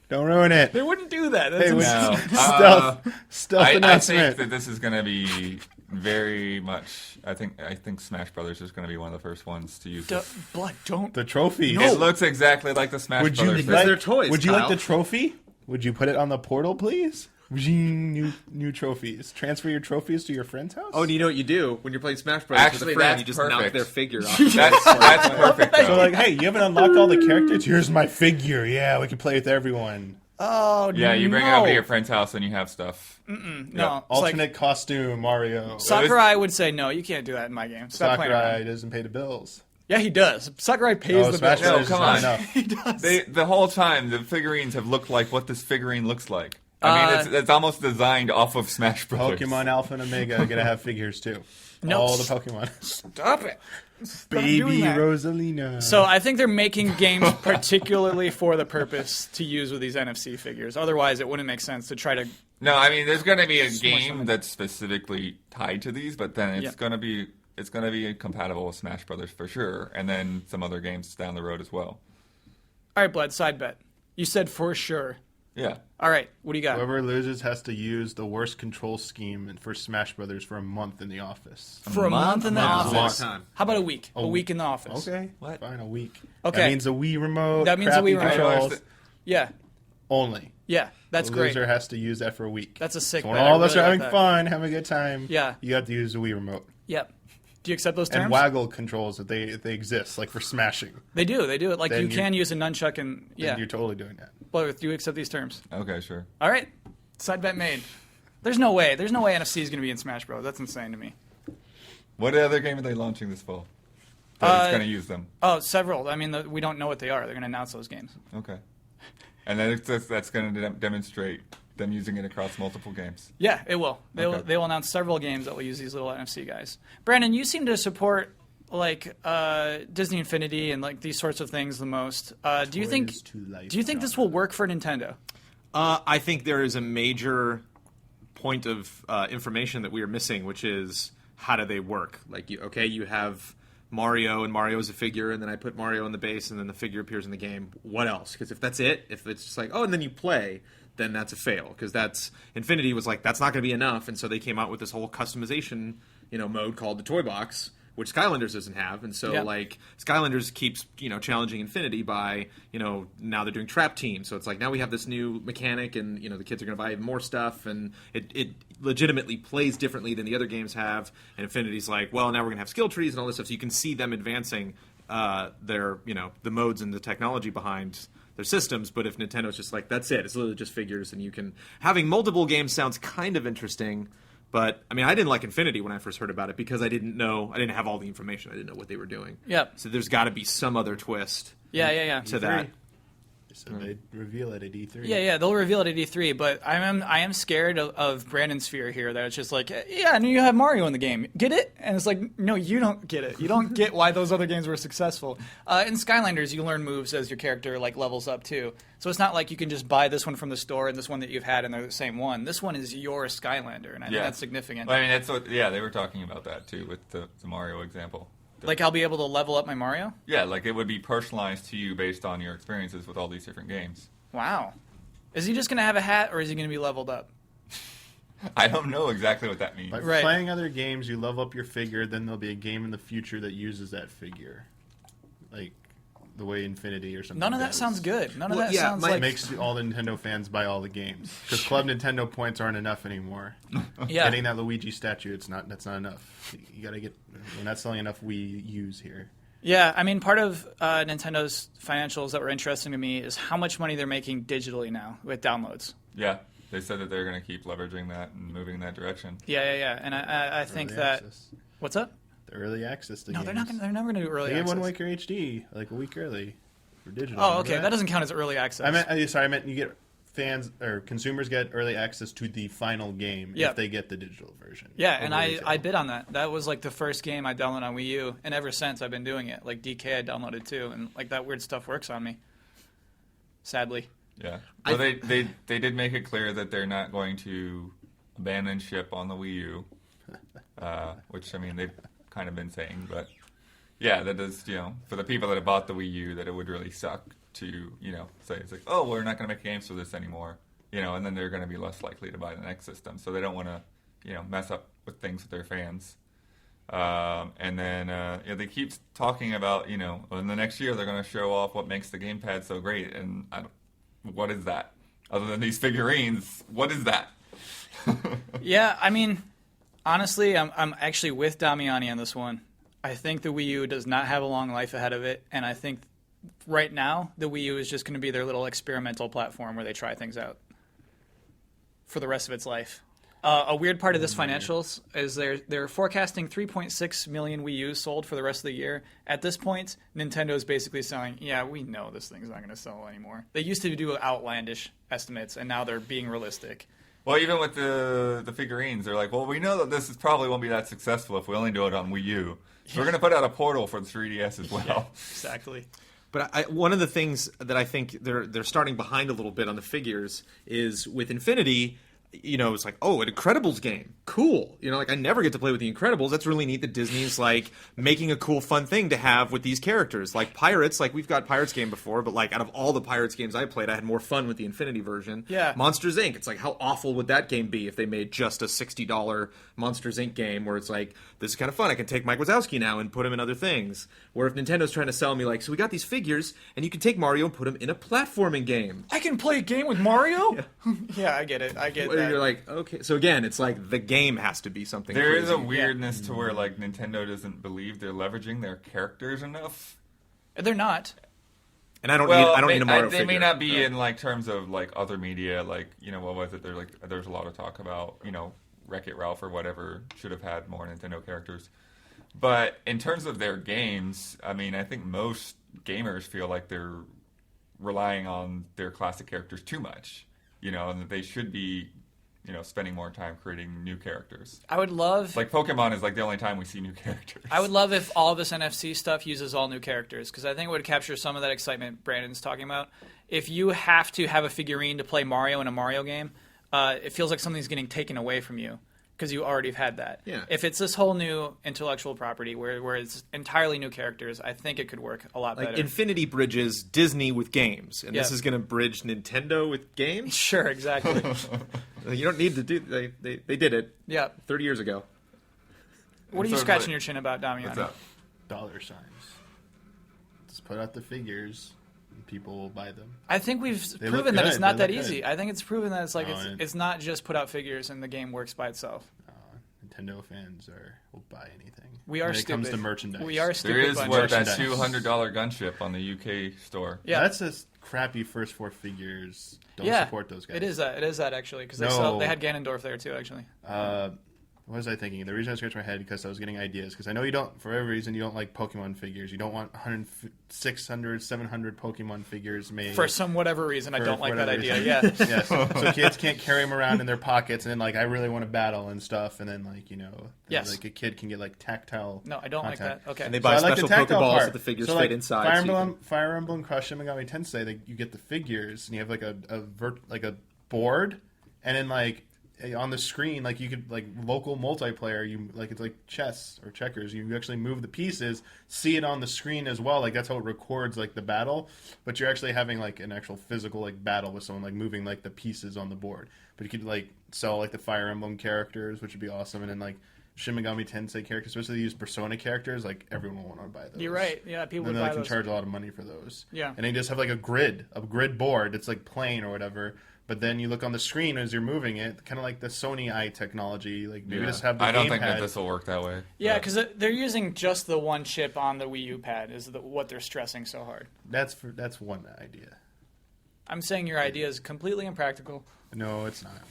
Don't ruin it. They wouldn't do that. That's Hey, we- insane. No. Stealth I announcement. think that this is going to be very much. I think Smash Brothers is going to be one of the first ones to use this. Blood, don't. The trophy. It looks exactly like the Smash Would you Brothers. Because they're toys, Would you Kyle. like the trophy? Would you put it on the portal, please? New trophies. Transfer your trophies to your friend's house. Oh, and you know what you do when you're playing Smash Bros. With Actually, a friend? that's You just perfect. knock their figure off. That's perfect. So Though. like, hey, you haven't unlocked all the characters. Here's my figure. Yeah, we can play with everyone. Oh, Yeah, you bring it no. over to your friend's house and you have stuff. No, it's like Alternate costume Mario. Sakurai would say, "No, you can't do that in my game. Stop playing around." Sakurai doesn't pay the bills. Yeah, he does. Sakurai pays Oh, the Smash bill. Brothers come is not on. enough. He does. The whole time, the figurines have looked like what this figurine looks like. I mean, it's almost designed off of Smash Brothers. Pokemon Alpha and Omega are gonna have figures too. No. All the Pokemon. Stop it. Stop Baby doing that. Rosalina. So I think they're making games particularly for the purpose to use with these NFC figures. Otherwise, it wouldn't make sense to try to. No, I mean, there's going to be a Smush game them. that's specifically tied to these, but then it's Yeah. going to be compatible with Smash Brothers for sure, and then some other games down the road as well. All right, Blood. Side bet. You said for sure. Yeah. All right. What do you got? Whoever loses has to use the worst control scheme for Smash Brothers for a month in the office. For a month in the month is a long office. time. How about a week? A week in the office. Okay. What? Fine, a week. Okay. That means a Wii remote. That means a crappy Wii remote. controls Yeah. only. Yeah. That's The great. loser has to use that for a week. That's a sick So when bet. all I of us really are like having that. fun, having a good time, Yeah. you have to use the Wii remote. Yep. Do you accept those terms? And waggle controls, if they exist, like for smashing. They do. They do it. Like Then you you- can use a nunchuck and Yeah. yeah. You're totally doing that. Blood, do you accept these terms? Okay, sure. All right. Side bet made. There's no way. There's no way NFC is going to be in Smash Bros. That's insane to me. What other game are they launching this fall? That's going to use them. Oh, several. I mean, we don't know what they are. They're going to announce those games. Okay. And then that's going to demonstrate them using it across multiple games. Yeah, it will. They Okay. will announce several games that will use these little NFC guys. Brandon, you seem to support like Disney Infinity and like these sorts of things the most. Do you think this will work for Nintendo? I think there is a major point of information that we are missing, which is how do they work? Like, you have Mario, and Mario is a figure, and then I put Mario in the base, and then the figure appears in the game. What else? Because if that's it, if it's just like, oh, and then you play, then that's a fail. Because Infinity was like, that's not going to be enough, and so they came out with this whole customization, mode called the Toy Box, which Skylanders doesn't have, and so Yeah. like Skylanders keeps challenging Infinity by now they're doing trap teams, so it's like now we have this new mechanic, and the kids are going to buy more stuff, and it legitimately plays differently than the other games have, and Infinity's like, well, now we're going to have skill trees and all this stuff, so you can see them advancing their the modes and the technology behind their systems. But if Nintendo's just like, that's it's literally just figures, and having multiple games sounds kind of interesting. But, I mean, I didn't like Infinity when I first heard about it because I didn't have all the information. I didn't know what they were doing. Yep. So there's got to be some other twist Yeah. to that. So they'd reveal it at E3. Yeah, they'll reveal it at E3, but I am scared of Brandon's fear here that it's just like, yeah, and you have Mario in the game. Get it? And it's like, no, you don't get it. You don't get why those other games were successful. In Skylanders, you learn moves as your character like levels up too. So it's not like you can just buy this one from the store and this one that you've had and they're the same one. This one is your Skylander, and I think that's significant. Well, I mean, that's what. Yeah, they were talking about that too with the Mario example. Like I'll be able to level up my Mario? Yeah, like it would be personalized to you based on your experiences with all these different games. Wow. Is he just going to have a hat or is he going to be leveled up? I don't know exactly what that means. By Right. playing other games, you level up your figure, then there'll be a game in the future that uses that figure. Like the way Infinity or something None of that does. sounds good. None of Well, that yeah, sounds my- like... It makes all the Nintendo fans buy all the games. Because Club Nintendo points aren't enough anymore. Yeah. Getting that Luigi statue, that's not enough. You gotta get... We're not selling enough Wii U's here. Yeah, I mean, part of Nintendo's financials that were interesting to me is how much money they're making digitally now with downloads. Yeah, they said that they're going to keep leveraging that and moving in that direction. Yeah. And I think that... Access. What's up? The early access to No, games. they're never going to do early They gave access. Wind Waker HD like a week early for digital. Oh, Remember okay. That doesn't count as early access. I meant you get fans or consumers get early access to the final game Yeah. if they get the digital version. Yeah, and over I retail. bid on that. That was like the first game I downloaded on Wii U, and ever since I've been doing it. Like DK I downloaded too, and like that weird stuff works on me. Sadly. Yeah. Well, they did make it clear that they're not going to abandon ship on the Wii U, which, I mean, they've kind of been saying. But, yeah, that does, for the people that have bought the Wii U, that it would really suck to, say, it's like, oh, we're not going to make games for this anymore. And then they're going to be less likely to buy the next system. So they don't want to, mess up with things with their fans. And then they keep talking about, in the next year they're going to show off what makes the gamepad so great. And what is that? Other than these figurines, what is that? Yeah, I mean, honestly, I'm actually with Damiani on this one. I think the Wii U does not have a long life ahead of it, and I think right now the Wii U is just going to be their little experimental platform where they try things out for the rest of its life. A weird part of this financials is they're forecasting 3.6 million Wii U's sold for the rest of the year. At this point, Nintendo is basically saying, yeah, we know this thing's not going to sell anymore. They used to do outlandish estimates, and now they're being realistic. Well, even with the figurines, they're like, well, we know that this probably won't be that successful if we only do it on Wii U. So we're going to put out a portal for the 3DS as well. Yeah, exactly. But one of the things that I think they're starting behind a little bit on the figures is with Infinity. It's like, oh, an Incredibles game. Cool. Like I never get to play with the Incredibles. That's really neat that Disney's like making a cool, fun thing to have with these characters. Like Pirates, like we've got Pirates game before, but like out of all the Pirates games I played, I had more fun with the Infinity version. Yeah. Monsters Inc. It's like, how awful would that game be if they made just a $60 Monsters Inc. game where it's like, this is kind of fun. I can take Mike Wazowski now and put him in other things. Where if Nintendo's trying to sell me like, so we got these figures and you can take Mario and put him in a platforming game. I can play a game with Mario? Yeah, I get it. I get Where that. you're like, okay. So again, it's like the game has to be something There crazy. is a weirdness to where like Nintendo doesn't believe they're leveraging their characters enough. They're not. And I don't Well, need a Mario they figure. may not be in like terms of like other media, like what was it? There's a lot of talk about Wreck-It Ralph or whatever should have had more Nintendo characters. But in terms of their games, I mean, I think most gamers feel like they're relying on their classic characters too much, and that they should be, spending more time creating new characters. I would love... Like Pokemon is like the only time we see new characters. I would love if all this NFC stuff uses all new characters, because I think it would capture some of that excitement Brandon's talking about. If you have to have a figurine to play Mario in a Mario game, it feels like something's getting taken away from you, because you already have had that. Yeah. If it's this whole new intellectual property where it's entirely new characters, I think it could work a lot Like better. Infinity bridges Disney with games, and this Yeah. is going to bridge Nintendo with games. Sure, exactly. You don't need to do. They did it Yeah. 30 years ago. What are you So, scratching like, your chin about, Damiani? What's up? Dollar signs. Just put out the figures, and people will buy them. I think we've They proven look that it's good. not They that look easy. good. I think it's proven that it's like No, it's not just put out figures and the game works by itself. Nintendo fans will buy anything. We are when it stupid. comes to merchandise. We are stupid. There is bunch. what that Merchandise. $200 gunship on the UK store. Yeah. That's just crappy first four figures. Don't Yeah, support those guys. It is that. It is that actually because No. they had Ganondorf there too actually. What was I thinking? The reason I scratched my head because I was getting ideas. Because I know you don't, for every reason, you don't like Pokemon figures. You don't want 100, 600, 700 Pokemon figures made. For some whatever reason, I For don't like that whatever idea. reason. Yeah. Yes. So kids can't carry them around in their pockets, and then like I really want to battle and stuff, and then like Yes. like a kid can get like tactile. No, I don't like contact. that. Okay. And they So buy I like the special tactile Pokeballs part. that the figures so, fit like, inside. Fire so you Emblem, Fire Emblem Crush Shin Megami Tensei, you get the figures, and you have like a board, and then like on the screen, like you could like local multiplayer, you like it's like chess or checkers. You actually move the pieces, see it on the screen as well. Like that's how it records like the battle, but you're actually having like an actual physical like battle with someone like moving like the pieces on the board. But you could like sell like the Fire Emblem characters, which would be awesome, and then like Shin Megami Tensei characters, especially they use Persona characters. Like everyone will want to buy those. You're right. Yeah, people And would then buy they can those. charge a lot of money for those. Yeah. And they just have like a grid board. It's like plain or whatever, But then you look on the screen as you're moving it, kind of like the Sony Eye technology. Like maybe Yeah. just have the I don't gamepad. think that this will work that way. Yeah, but- because they're using just the one chip on the Wii U pad is what they're stressing so hard. That's one idea. I'm saying your idea is completely impractical. No, it's not.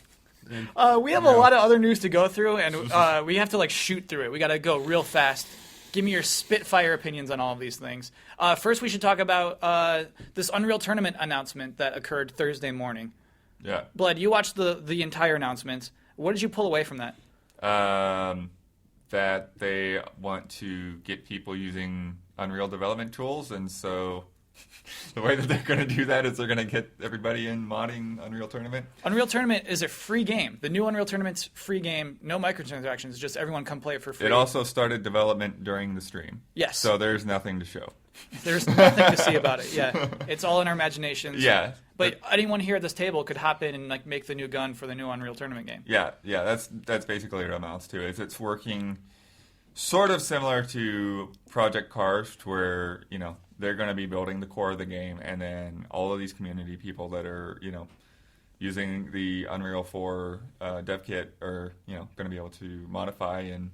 And We have a lot of other news to go through, and we have to shoot through it. We got to go real fast. Give me your spitfire opinions on all of these things. First, we should talk about this Unreal Tournament announcement that occurred Thursday morning. Yeah. Blood, you watched the entire announcement. What did you pull away from that? That they want to get people using Unreal development tools, and so the way that they're going to do that is they're going to get everybody in modding Unreal Tournament. Unreal Tournament is a free game. The new Unreal Tournament's free game, no microtransactions, just everyone come play it for free. It also started development during the stream. Yes. So there's nothing to show. There's nothing to see about it. Yeah, it's all in our imaginations. Yeah. But anyone here at this table could hop in and make the new gun for the new Unreal Tournament game. Yeah, that's basically what it amounts to. Is it's working sort of similar to Project Cars, where they're going to be building the core of the game, and then all of these community people that are using the Unreal 4 dev kit are going to be able to modify and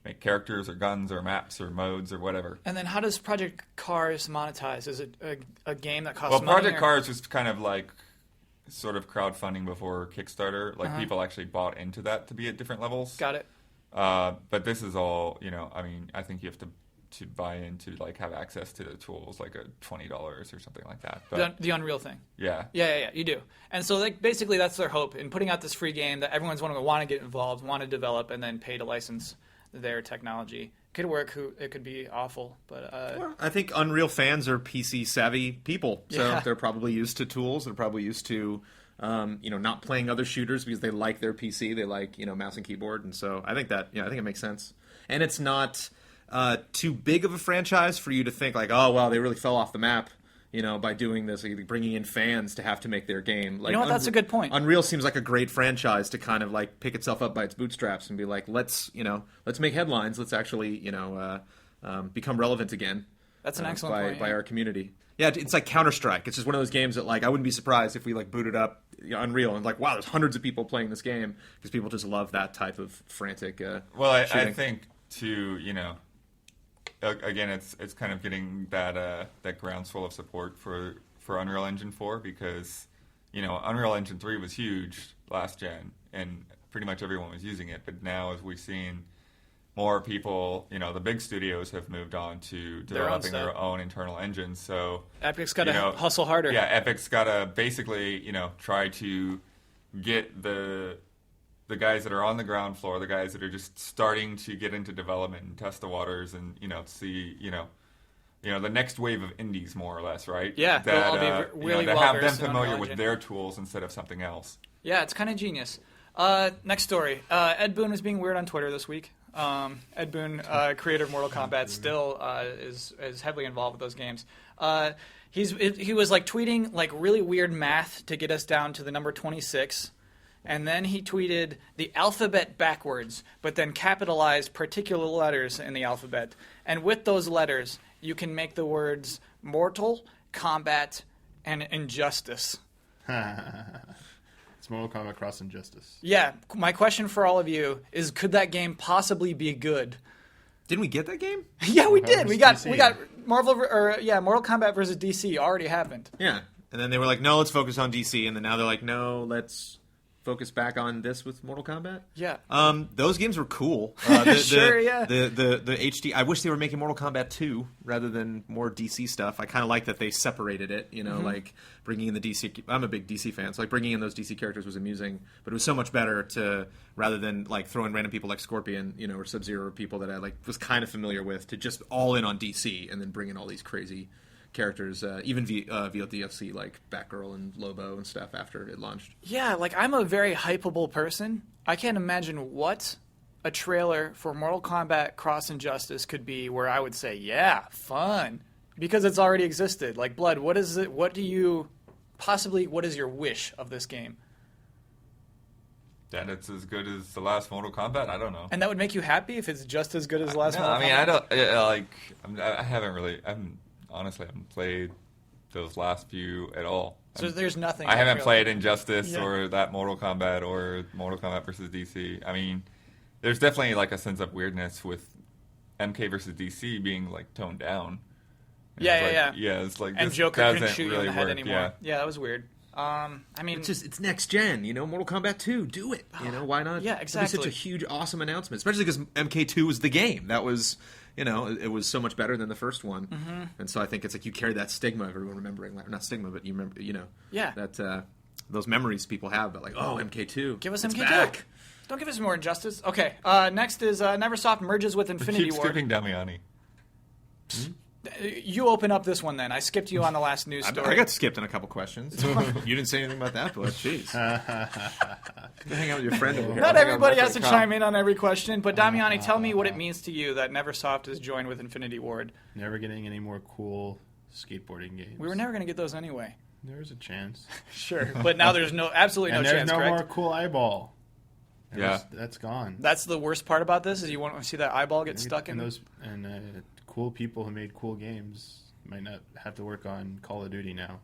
make characters or guns or maps or modes or whatever. And then how does Project Cars monetize? Is it a game that costs Well, money? Project Cars was kind of like sort of crowdfunding before Kickstarter. Like people actually bought into that to be at different levels. Got it. But this is all, I think you have to buy in to have access to the tools, like $20 or something like that. But, The Unreal thing. yeah. Yeah, you do. And so basically that's their hope in putting out this free game that everyone's going to want to get involved, want to develop, and then pay to license their technology. Could work. It could be awful, but Well, I think Unreal fans are PC savvy people, so Yeah. they're probably used to tools. They're probably used to, not playing other shooters because they like their PC. They like mouse and keyboard, and so I think it makes sense. And it's not too big of a franchise for you to think like, oh well, they really fell off the map. By doing this, like bringing in fans to have to make their game. Like, that's a good point. Unreal seems like a great franchise to kind of pick itself up by its bootstraps and be like, let's make headlines. Let's actually, become relevant again. That's an excellent point. By our community. Yeah, it's like Counter-Strike. It's just one of those games that I wouldn't be surprised if we booted up Unreal and wow, there's hundreds of people playing this game because people just love that type of frantic. Well, I shooting. think too, again, it's kind of getting that groundswell of support for Unreal Engine 4 because Unreal Engine 3 was huge last gen and pretty much everyone was using it. But now, as we've seen, more people, the big studios have moved on to developing their own internal engines. So Epic's got to hustle harder. Yeah, Epic's got to basically try to get the guys that are on the ground floor, the guys that are just starting to get into development and test the waters and, see, the next wave of indies, more or less, right? Yeah, that, they'll all be really to well have them versed in familiar Unreal with Engine. their tools instead of something else. Yeah, it's kind of genius. Next story. Ed Boon was being weird on Twitter this week. Ed Boon, creator of Mortal Kombat, still is heavily involved with those games. He was tweeting really weird math to get us down to the number 26. And then he tweeted the alphabet backwards, but then capitalized particular letters in the alphabet. And with those letters, you can make the words Mortal, Kombat, and Injustice. It's Mortal Kombat Cross Injustice. Yeah, my question for all of you is: could that game possibly be good? Didn't we get that game? Yeah, we did. We got DC. Mortal Kombat versus DC already happened. Yeah. And then they were like, no, let's focus on DC. And then now they're like, no, let's focus back on this with Mortal Kombat. Yeah. Those games were cool. Sure, yeah. The HD. I wish they were making Mortal Kombat 2 rather than more DC stuff. I kind of like that they separated it. Like bringing in the DC. I'm a big DC fan, so bringing in those DC characters was amusing. But it was so much better to rather than throwing random people like Scorpion, or Sub-Zero, or people that I was kind of familiar with, to just all in on DC and then bring in all these crazy characters, even VLDFC like Batgirl and Lobo and stuff after it launched. Yeah, I'm a very hypeable person. I can't imagine what a trailer for Mortal Kombat Cross Injustice could be where I would say, yeah, fun. Because it's already existed. Blood, what is it? What is your wish of this game? That it's as good as the last Mortal Kombat? I don't know. And that would make you happy if it's just as good as the last No, Mortal I mean, Kombat? I haven't honestly, I haven't played those last few at all. So there's nothing. I haven't really- played Injustice Yeah. or that Mortal Kombat or Mortal Kombat versus DC. I mean, there's definitely like a sense of weirdness with MK versus DC being like toned down. And Yeah, it's like, yeah. Yeah, it's like And this Joker couldn't doesn't shoot you really in the head work. anymore. Yeah, that was weird. I mean, It's next gen, Mortal Kombat 2, do it. Why not? Yeah, It'd be exactly. such a huge, awesome announcement, especially because MK2 was the game. That was, it was so much better than the first one, and so I think it's like you carry that stigma of everyone remembering, like, not stigma, but you remember, Yeah. that those memories people have, but like, oh, MK2, give us it's MK2. back. Don't give us more Injustice. Okay, next is Neversoft merges with Infinity Keep Ward. skipping Damiani. You open up this one then. I skipped you on the last news story. I got skipped in a couple questions. You didn't say anything about that, but jeez. Go hang out with your friend over here. Not Hang out everybody with has to Cop. chime in on every question, but Damiani, tell me what it means to you that Neversoft has joined with Infinity Ward. Never getting any more cool skateboarding games. We were never going to get those anyway. There's a chance. Sure, but now there's absolutely And no there's chance, no correct? more cool eyeball. Yeah. That's gone. That's the worst part about this is you want to see that eyeball get stuck in and those cool people who made cool games might not have to work on Call of Duty now.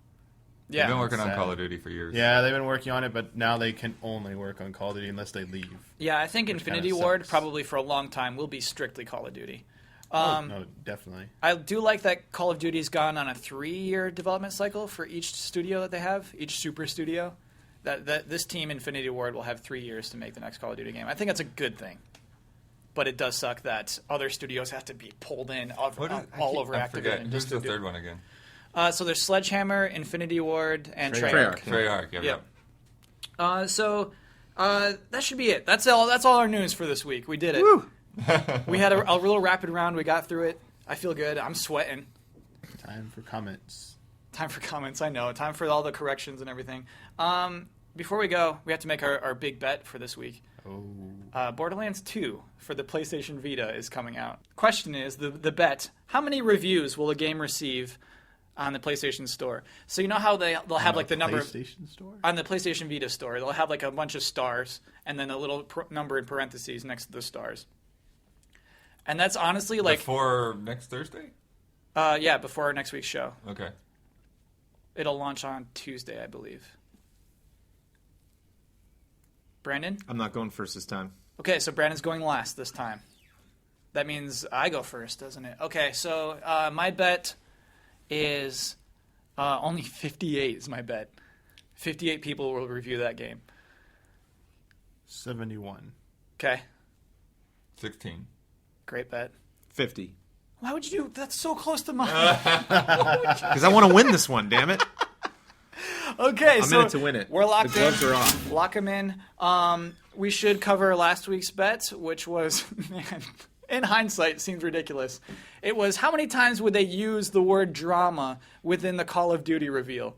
They've been Yeah, working on sad. Call of Duty for years. Yeah, they've been working on it, but now they can only work on Call of Duty unless they leave. yeah. I think Which Infinity kinda Ward sucks. probably for a long time will be strictly Call of Duty. No, definitely. I do like that Call of Duty's gone on a 3-year development cycle for each studio that they have, each super studio. That this team, Infinity Ward, will have 3 years to make the next Call of Duty game. I think that's a good thing. But it does suck that other studios have to be pulled in all over I Activision. forget. Who's just to the do- third one again? So there's Sledgehammer, Infinity Ward, and Treyarch. Treyarch. Treyarch. Yeah. So that should be it. That's all our news for this week. We did it. Woo! We had a little rapid round. We got through it. I feel good. I'm sweating. Time for comments. Time for comments. I know. Time for all the corrections and everything. Before we go, we have to make our big bet for this week. Oh. Borderlands 2 for the PlayStation Vita is coming out. Question is, the bet, how many reviews will a game receive on the PlayStation Store? So you know how they'll have like the number of... PlayStation Store? On the PlayStation Vita store, they'll have like a bunch of stars and then a little number in parentheses next to the stars. And that's honestly like... Before next Thursday? before our next week's show. Okay. It'll launch on Tuesday, I believe. Brandon? I'm not going first this time. Okay, so Brandon's going last this time. That means I go first, doesn't it? Okay, so my bet is only 58 is my bet. 58 people will review that game. 71. Okay, 16. great bet. 50. Why would you do that's so close to mine? Because I want to win this one, damn it. Okay, I'm so in it to win it. We're locked The gloves in. are off. Lock them in. We should cover last week's bet, which was, man, in hindsight, it seems ridiculous. It was how many times would they use the word drama within the Call of Duty reveal?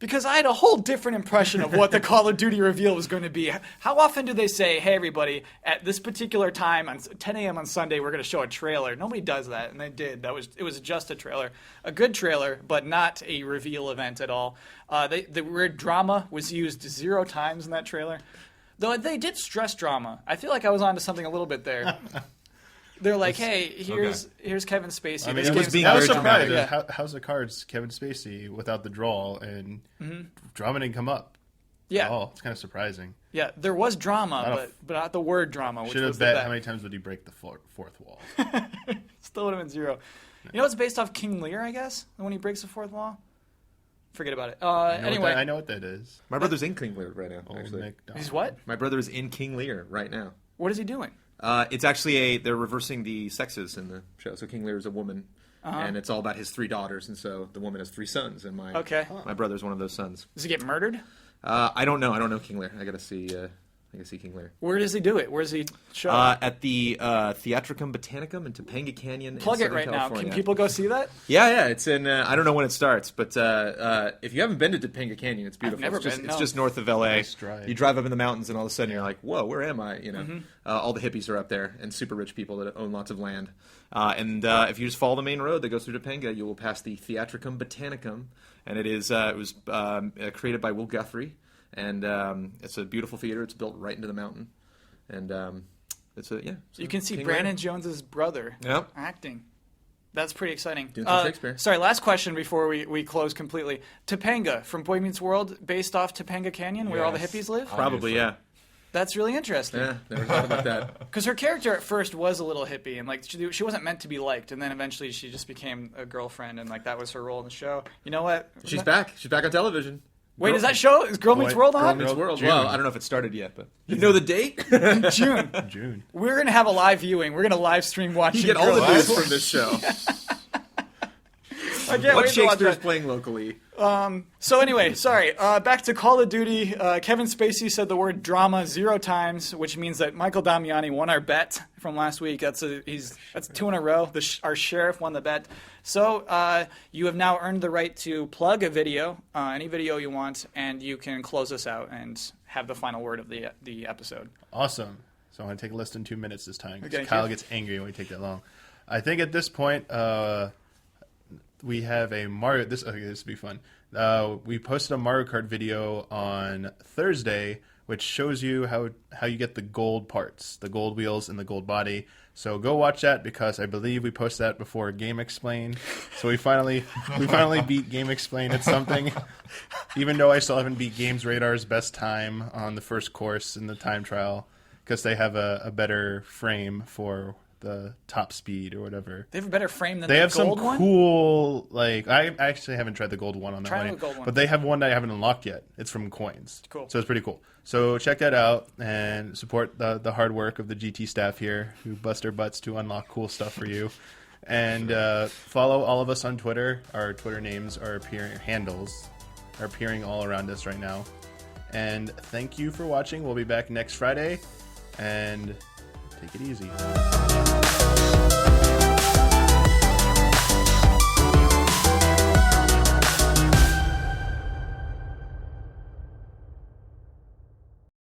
Because I had a whole different impression of what the Call of Duty reveal was going to be. How often do they say, hey, everybody, at this particular time, on 10 a.m. on Sunday, we're going to show a trailer? Nobody does that, and they did. It was just a trailer. A good trailer, but not a reveal event at all. The word drama was used 0 times in that trailer. Though they did stress drama. I feel like I was onto something a little bit there. They're like, hey, here's Kevin Spacey. I mean, This it was game's being about I was very drama. surprised. dramatic. Yeah. House of Cards, Kevin Spacey without the drawl, and drama didn't come up. Yeah. Oh, it's kind of surprising. Yeah, there was drama, Not a- but not the word drama. Which Should was have the bet bet. how many times would he break the fourth wall. Still would have been 0. You know it's based off King Lear, I guess? When he breaks the fourth wall? Forget about it. Anyway. I know what that is. My brother's in King Lear right now, Old actually. MacDonald. He's what? My brother is in King Lear right now. What is he doing? It's actually they're reversing the sexes in the show. So King Lear is a woman, and it's all about his 3 daughters, and so the woman has 3 sons, and my brother's one of those sons. Does he get murdered? I don't know. I don't know King Lear. I gotta see King Lear. Where does he do it? Where does he show? At the Theatricum Botanicum in Topanga Canyon. Plug in it right Southern now. California. Can people go see that? Yeah. It's in. I don't know when it starts, but if you haven't been to Topanga Canyon, it's beautiful. never it's just, been, It's no. just north of LA. Nice drive. You drive up in the mountains, and all of a sudden you're like, "Whoa, where am I?" All the hippies are up there, and super rich people that own lots of land. And if you just follow the main road that goes through Topanga, you will pass the Theatricum Botanicum, and it was created by Will Guthrie, and it's a beautiful theater. It's built right into the mountain. And it's a You can see King Brandon Lear. Jones's brother Yep. acting. That's pretty exciting. Doing some Shakespeare. Sorry, last question before we close completely. Topanga from Boy Meets World, based off Topanga Canyon, where all the Yes. hippies live? Probably, yeah. That's really interesting. Yeah, never thought about that. Because her character at first was a little hippie, and like she wasn't meant to be liked, and then eventually she just became a girlfriend, and like that was her role in the show. You know what? She's back. She's back on television. Wait, is that show? Is Girl Meets World Girl on? Meets World. June. Well, I don't know if it started yet, but you know the date? June. June. We're gonna have a live viewing. We're gonna live stream watching. You get all the Girl news Meets from this show. I can't What wait to watch Shakespeare's that. playing locally? So anyway, sorry. Back to Call of Duty. Kevin Spacey said the word drama 0 times, which means that Michael Damiani won our bet from last week. That's 2 in a row. Our sheriff won the bet. So you have now earned the right to plug a video, any video you want, and you can close us out and have the final word of the episode. Awesome. So I'm going to take less than 2 minutes this time. 'Cause Okay, Kyle sure. gets angry when we take that long. I think at this point, we have a Mario. This will be fun. We posted a Mario Kart video on Thursday, which shows you how you get the gold parts, the gold wheels and the gold body. So go watch that because I believe we posted that before Game Explain. So we finally beat Game Explain at something, even though I still haven't beat Games Radar's best time on the first course in the time trial because they have a better frame for the top speed or whatever. They have a better frame than They the have some gold one? cool, like, I actually haven't tried the gold one on that Try one, the gold one. but they have one that I haven't unlocked yet. It's from coins. Cool. So it's pretty cool. So check that out and support the hard work of the GT staff here who bust their butts to unlock cool stuff for you. And follow all of us on Twitter. Our Twitter names are handles are appearing all around us right now. And thank you for watching. We'll be back next Friday. And take it easy.